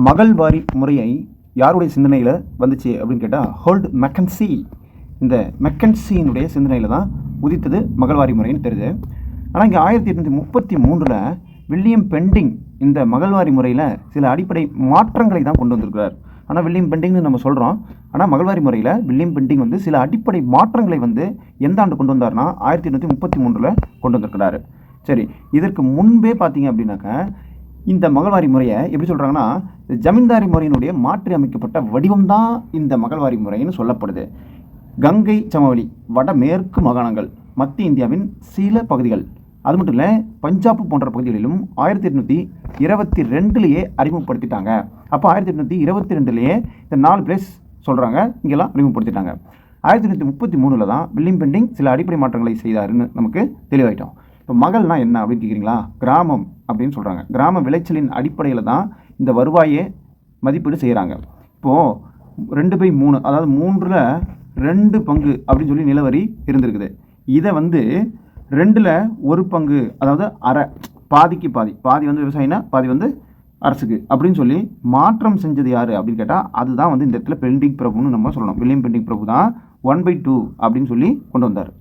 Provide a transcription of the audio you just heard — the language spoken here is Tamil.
மகள்வாரி முறையை யாருடைய சிந்தனையில் வந்துச்சு அப்படின்னு கேட்டால் ஹோல்ட் மெக்கன்சி. இந்த மெக்கன்சியினுடைய சிந்தனையில் தான் உதித்தது மகள்வாரி முறைன்னு தெரியுது. ஆனால் இங்கே 1833 வில்லியம் பெண்டிங் இந்த மகள்வாரி முறையில் சில அடிப்படை மாற்றங்களை தான் கொண்டு வந்திருக்கிறார். ஆனால் வில்லியம் பெண்டிங்னு நம்ம சொல்கிறோம், ஆனால் மகள்வாரி முறையில் வில்லியம் பெண்டிங் வந்து சில அடிப்படை மாற்றங்களை வந்து எந்த ஆண்டு கொண்டு வந்தார்னா 1833 கொண்டு வந்திருக்கிறாரு. சரி, இதற்கு முன்பே பார்த்தீங்க அப்படின்னாக்கா இந்த மகள்வாரி முறையை எப்படி சொல்கிறாங்கன்னா, ஜமீன்தாரி முறையினுடைய மாற்றி அமைக்கப்பட்ட வடிவம் தான் இந்த மகள்வாரி முறைன்னு சொல்லப்படுது. கங்கை சமவெளி, வடமேற்கு மாகாணங்கள், மத்திய இந்தியாவின் சில பகுதிகள், அது மட்டும் இல்லை பஞ்சாப் போன்ற பகுதிகளிலும் 1822 அறிமுகப்படுத்திட்டாங்க. அப்போ 1822 இந்த 4 பிளேஸ் சொல்கிறாங்க, இங்கெல்லாம் அறிமுகப்படுத்திட்டாங்க. 1833 தான் வில்லியம் பெண்டிங் சில அடிப்படை மாற்றங்களை செய்தாருன்னு நமக்கு தெளிவாயிட்டோம். இப்போ மகள்னா என்ன அப்படின்னு கேட்குறீங்களா? கிராமம் அப்படின்னு சொல்கிறாங்க. கிராம விளைச்சலின் அடிப்படையில் தான் இந்த வருவாயை மதிப்பீடு செய்கிறாங்க. இப்போது 2/3, அதாவது 3ல் 2 பங்கு அப்படின்னு சொல்லி நிலவரி இருந்திருக்குது. இதை வந்து 2ல் 1 பங்கு, அதாவது அரை, பாதிக்கு பாதி, பாதி வந்து விவசாயினா பாதி வந்து அரசுக்கு அப்படின்னு சொல்லி மாற்றம் செஞ்சது யார் அப்படின்னு கேட்டால் அதுதான் வந்து இந்த இடத்துல பெண்டிங் பிரபுன்னு நம்ம சொல்லணும். வில்லியம் பெண்டிங் பிரபு தான் 1/2 அப்படின்னு சொல்லி கொண்டு வந்தார்.